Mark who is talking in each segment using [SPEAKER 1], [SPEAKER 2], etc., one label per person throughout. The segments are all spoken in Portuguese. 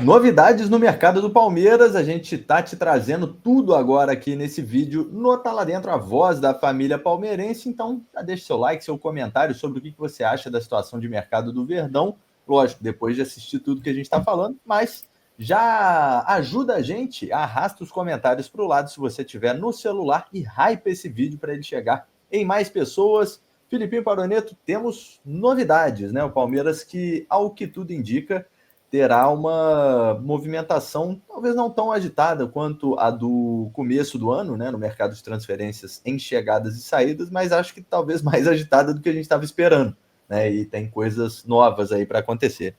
[SPEAKER 1] Novidades no mercado do Palmeiras, a gente tá te trazendo tudo agora aqui nesse vídeo no Tá Lá Dentro, a voz da família palmeirense. Então, já deixa seu like, seu comentário sobre o que você acha da situação de mercado do Verdão. Lógico, depois de assistir tudo que a gente está falando, mas já ajuda a gente, arrasta os comentários para o lado se você tiver no celular e hype esse vídeo para ele chegar em mais pessoas. Filipinho Paroneto, temos novidades, né? O Palmeiras que, ao que tudo indica, terá uma movimentação talvez não tão agitada quanto a do começo do ano, né, no mercado de transferências em chegadas e saídas, mas acho que talvez mais agitada do que a gente estava esperando, né, e tem coisas novas aí para acontecer.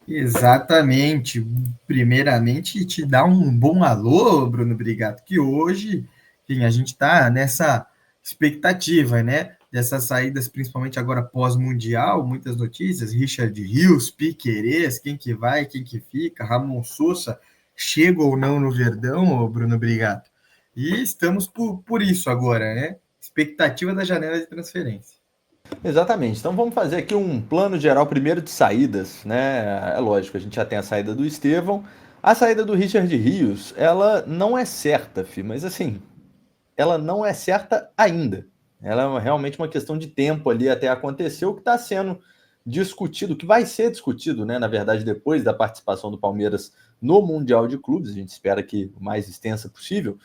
[SPEAKER 2] Exatamente. Primeiramente, te dar um bom alô, Bruno Brigato, que hoje, enfim, a gente está nessa expectativa, né? Dessas saídas, principalmente agora pós-mundial, muitas notícias, Richard Rios, Piquerez, quem que vai, quem que fica, Ramon Sousa, chega ou não no Verdão, ô Bruno Brigato. E estamos por isso agora, né? Expectativa da janela de transferência.
[SPEAKER 1] Exatamente. Então vamos fazer aqui um plano geral primeiro de saídas, né? É lógico, a gente já tem a saída do Estevão. A saída do Richard Rios, ela não é certa, mas assim, ela não é certa ainda. Ela é realmente uma questão de tempo ali até acontecer. O que está sendo discutido, o que vai ser discutido, né? Na verdade, depois da participação do Palmeiras no Mundial de Clubes, a gente espera que o mais extensa possível,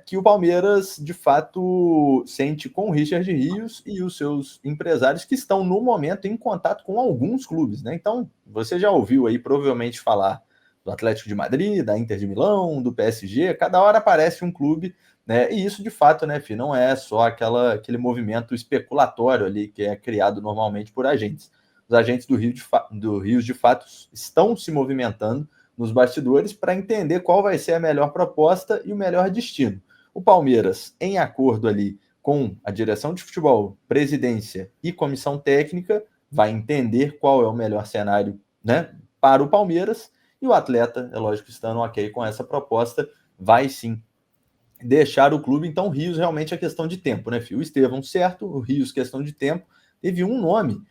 [SPEAKER 1] que o Palmeiras, de fato, sente com o Richard Rios e os seus empresários que estão, no momento, em contato com alguns clubes, né? Então, você já ouviu aí, provavelmente, falar do Atlético de Madrid, da Inter de Milão, do PSG, cada hora aparece um clube, né? E isso, de fato, né, Fih, não é só aquele movimento especulatório ali que é criado normalmente por agentes. Os agentes do Rio, de fato, estão se movimentando nos bastidores para entender qual vai ser a melhor proposta e o melhor destino. O Palmeiras, em acordo ali com a direção de futebol, presidência e comissão técnica, vai entender qual é o melhor cenário, né, para o Palmeiras, e o atleta, é lógico, estando ok com essa proposta, vai sim deixar o clube. Então, o Rios realmente é questão de tempo, né, filho? O Estevão, certo, o Rios, questão de tempo. Teve um nome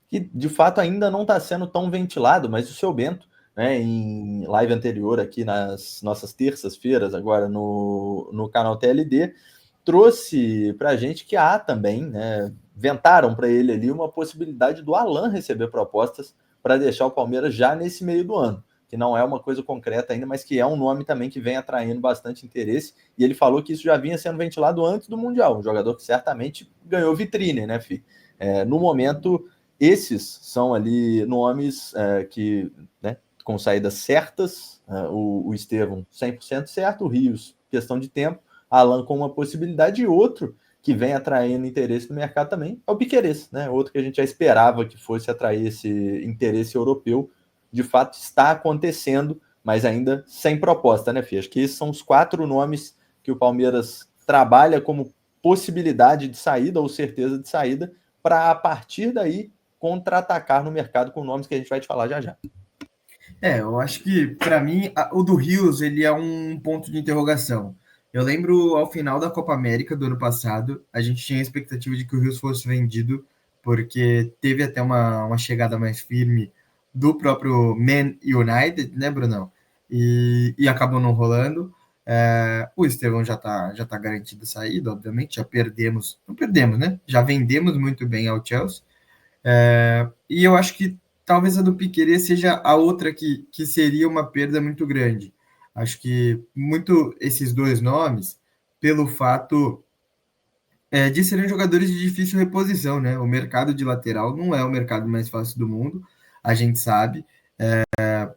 [SPEAKER 1] que, de fato, ainda não está sendo tão ventilado, mas o seu Bento, né, em live anterior aqui nas nossas terças-feiras, agora no canal TLD, trouxe para a gente que há também, né, ventaram para ele ali uma possibilidade do Alan receber propostas para deixar o Palmeiras já nesse meio do ano, que não é uma coisa concreta ainda, mas que é um nome também que vem atraindo bastante interesse, e ele falou que isso já vinha sendo ventilado antes do Mundial, um jogador que certamente ganhou vitrine, né, Fih? No momento, esses são ali nomes que, né, com saídas certas, o Estevão 100% certo, o Rios, questão de tempo, Alan com uma possibilidade, e outro que vem atraindo interesse no mercado também é o Piquerez, né? Outro que a gente já esperava que fosse atrair esse interesse europeu, de fato está acontecendo, mas ainda sem proposta, né, Fih? Acho que esses são os 4 nomes que o Palmeiras trabalha como possibilidade de saída ou certeza de saída, para a partir daí contra-atacar no mercado com nomes que a gente vai te falar já já.
[SPEAKER 2] Eu acho que, para mim, o do Rios, ele é um ponto de interrogação. Eu lembro, ao final da Copa América do ano passado, a gente tinha a expectativa de que o Rios fosse vendido, porque teve até uma chegada mais firme do próprio Man United, né, Brunão? E acabou não rolando. O Estevão já tá garantido a saída, obviamente, já perdemos, não perdemos, né? Já vendemos muito bem ao Chelsea. E eu acho que talvez a do Piquerez seja a outra que seria uma perda muito grande. Acho que muito esses dois nomes, pelo fato de serem jogadores de difícil reposição, né? O mercado de lateral não é o mercado mais fácil do mundo, a gente sabe.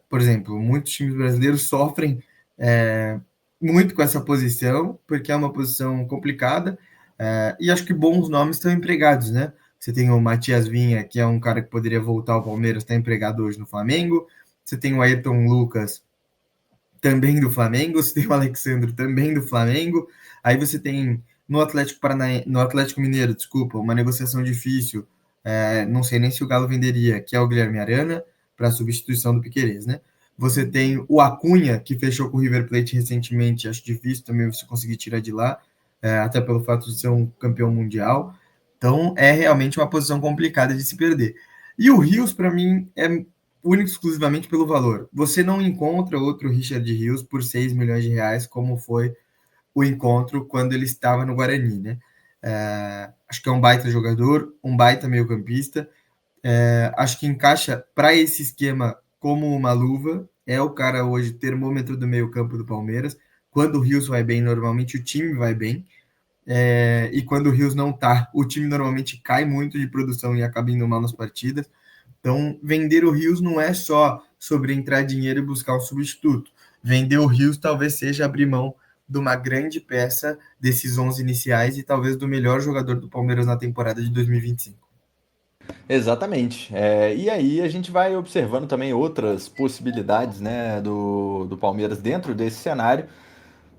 [SPEAKER 2] Por exemplo, muitos times brasileiros sofrem muito com essa posição, porque é uma posição complicada, e acho que bons nomes estão empregados, né? Você tem o Matias Vinha, que é um cara que poderia voltar ao Palmeiras, está empregado hoje no Flamengo. Você tem o Ayrton Lucas, também do Flamengo. Você tem o Alexandre, também do Flamengo. Aí você tem no Atlético Mineiro, desculpa, uma negociação difícil. Não sei nem se o Galo venderia, que é o Guilherme Arana, para a substituição do Piquerez, né? Você tem o Acunha, que fechou com o River Plate recentemente. Acho difícil também você conseguir tirar de lá, até pelo fato de ser um campeão mundial. Então, é realmente uma posição complicada de se perder. E o Rios, para mim, único exclusivamente pelo valor. Você não encontra outro Richard Rios por 6 milhões de reais, como foi o encontro quando ele estava no Guarani, né? Acho que é um baita jogador, um baita meio-campista. Acho que encaixa para esse esquema como uma luva. É o cara hoje termômetro do meio-campo do Palmeiras. Quando o Rios vai bem, normalmente o time vai bem. E quando o Rios não tá, o time normalmente cai muito de produção e acaba indo mal nas partidas. Então, vender o Rios não é só sobre entrar dinheiro e buscar um substituto. Vender o Rios talvez seja abrir mão de uma grande peça desses 11 iniciais e talvez do melhor jogador do Palmeiras na temporada de 2025.
[SPEAKER 1] Exatamente. E aí a gente vai observando também outras possibilidades, né, do Palmeiras dentro desse cenário,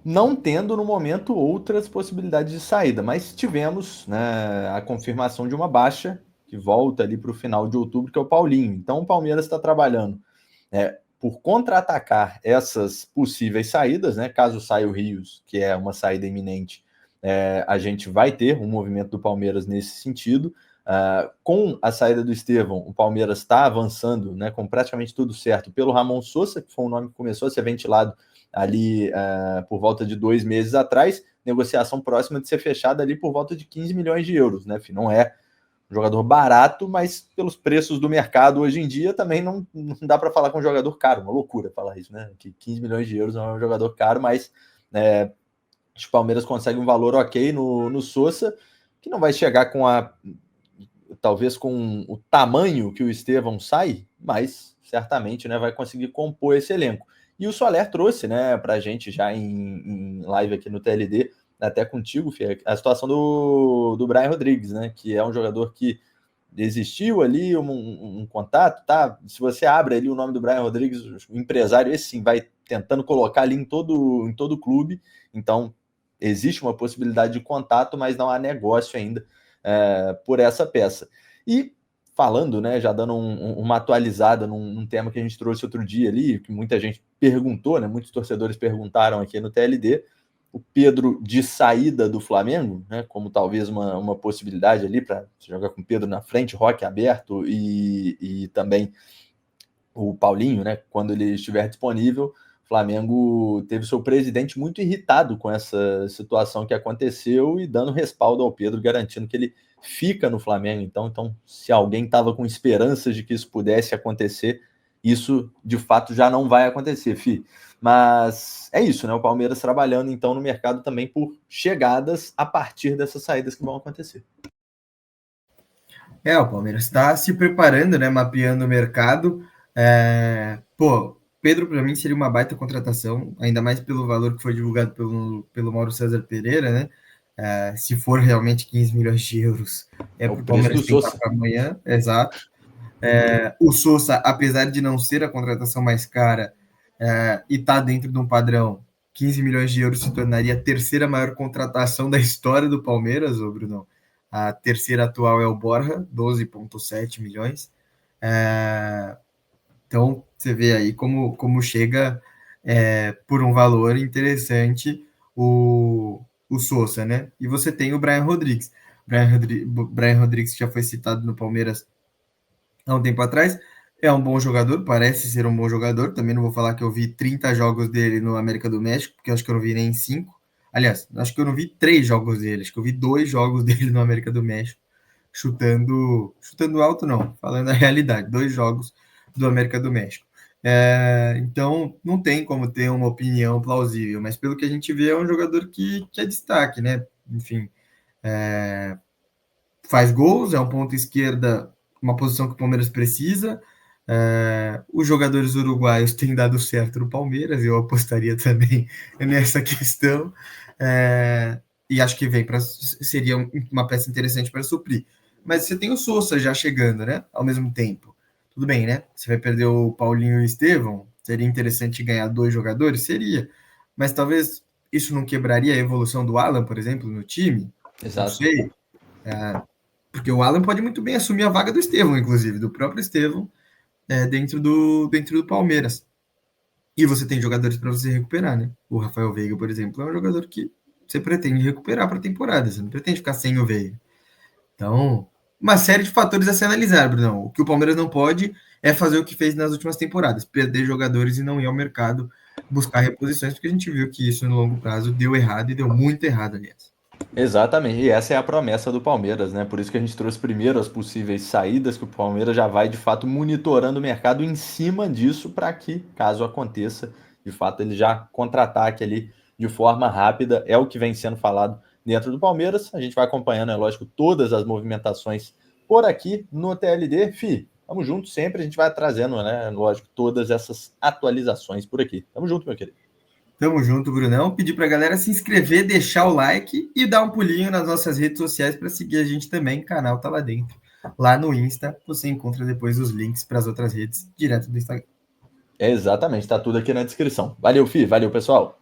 [SPEAKER 1] não tendo no momento outras possibilidades de saída, mas tivemos, né, a confirmação de uma baixa que volta ali para o final de outubro, que é o Paulinho. Então o Palmeiras está trabalhando por contra-atacar essas possíveis saídas, né? Caso saia o Rios, que é uma saída iminente, a gente vai ter um movimento do Palmeiras nesse sentido. Com a saída do Estevão, o Palmeiras está avançando, né, com praticamente tudo certo, pelo Ramon Sousa, que foi um nome que começou a ser ventilado ali por volta de 2 meses atrás, negociação próxima de ser fechada ali por volta de 15 milhões de euros, né? Não é um jogador barato, mas pelos preços do mercado hoje em dia também não dá para falar com um jogador caro, uma loucura falar isso, né? Que 15 milhões de euros não é um jogador caro, mas acho que o Palmeiras consegue um valor ok no Sousa, que não vai chegar talvez com o tamanho que o Estevão sai, mas certamente, né, vai conseguir compor esse elenco. E o Soler trouxe, né, para a gente já em live aqui no TLD, até contigo, Fê, a situação do Brian Rodrigues, né, que é um jogador que existiu ali um contato, tá? Se você abre ali o nome do Brian Rodrigues, o empresário, esse sim, vai tentando colocar ali em todo clube, então existe uma possibilidade de contato, mas não há negócio ainda por essa peça. E falando, né, já dando uma atualizada num tema que a gente trouxe outro dia ali, que muita gente perguntou, né, muitos torcedores perguntaram aqui no TLD, o Pedro de saída do Flamengo, né, como talvez uma possibilidade ali para jogar com o Pedro na frente, Roque aberto e também o Paulinho, né, quando ele estiver disponível. O Flamengo teve seu presidente muito irritado com essa situação que aconteceu e dando respaldo ao Pedro, garantindo que ele fica no Flamengo. Então se alguém estava com esperanças de que isso pudesse acontecer, isso de fato já não vai acontecer, Fi. Mas é isso, né? O Palmeiras trabalhando então no mercado também por chegadas a partir dessas saídas que vão acontecer.
[SPEAKER 2] O Palmeiras está se preparando, né? Mapeando o mercado. Pedro, para mim, seria uma baita contratação, ainda mais pelo valor que foi divulgado pelo Mauro César Pereira, né? Se for realmente 15 milhões de euros,
[SPEAKER 1] É o
[SPEAKER 2] para o
[SPEAKER 1] preço do
[SPEAKER 2] Palmeiras pensar
[SPEAKER 1] Sousa.
[SPEAKER 2] para amanhã, exato. O Sousa, apesar de não ser a contratação mais cara e tá dentro de um padrão, 15 milhões de euros se tornaria a terceira maior contratação da história do Palmeiras, ô Bruno. A terceira atual é o Borja, 12,7 milhões. Então, você vê aí como chega por um valor interessante o Sousa, né? E você tem o Brian Rodrigues. Brian Rodrigues já foi citado no Palmeiras há um tempo atrás. É um bom jogador, parece ser um bom jogador. Também não vou falar que eu vi 30 jogos dele no América do México, porque acho que eu não vi nem 5. Aliás, acho que eu não vi 3 jogos dele, acho que eu vi 2 jogos dele no América do México, chutando alto não, falando a realidade, 2 jogos do América do México. Então, não tem como ter uma opinião plausível, mas pelo que a gente vê, é um jogador que é destaque, né? Enfim, faz gols, é um ponto esquerda, uma posição que o Palmeiras precisa. Os jogadores uruguaios têm dado certo no Palmeiras, eu apostaria também nessa questão. E acho que seria uma peça interessante para suprir. Mas você tem o Sousa já chegando, né? Ao mesmo tempo. Tudo bem, né? Você vai perder o Paulinho e o Estevão. Seria interessante ganhar 2 jogadores? Seria. Mas talvez isso não quebraria a evolução do Alan, por exemplo, no time? Não
[SPEAKER 1] Exato.
[SPEAKER 2] sei. Porque o Alan pode muito bem assumir a vaga do Estevão, inclusive, do próprio Estevão, dentro do Palmeiras. E você tem jogadores para você recuperar, né? O Rafael Veiga, por exemplo, é um jogador que você pretende recuperar para a temporada, você não pretende ficar sem o Veiga. Então, uma série de fatores a se analisar, Brunão. O que o Palmeiras não pode é fazer o que fez nas últimas temporadas, perder jogadores e não ir ao mercado buscar reposições, porque a gente viu que isso no longo prazo deu errado e deu muito errado, aliás.
[SPEAKER 1] Exatamente, e essa é a promessa do Palmeiras, né? Por isso que a gente trouxe primeiro as possíveis saídas, que o Palmeiras já vai de fato monitorando o mercado em cima disso, para que, caso aconteça, de fato ele já contra-ataque ali de forma rápida. É o que vem sendo falado dentro do Palmeiras. A gente vai acompanhando, é lógico, todas as movimentações por aqui no TLD. Tamo junto sempre, a gente vai trazendo, né? Lógico, todas essas atualizações por aqui. Tamo junto, meu querido.
[SPEAKER 2] Tamo junto, Brunão. Pedir pra galera se inscrever, deixar o like e dar um pulinho nas nossas redes sociais para seguir a gente também. O canal tá lá dentro. Lá no Insta, você encontra depois os links para as outras redes direto do Instagram.
[SPEAKER 1] Exatamente, tá tudo aqui na descrição. Valeu, valeu, pessoal.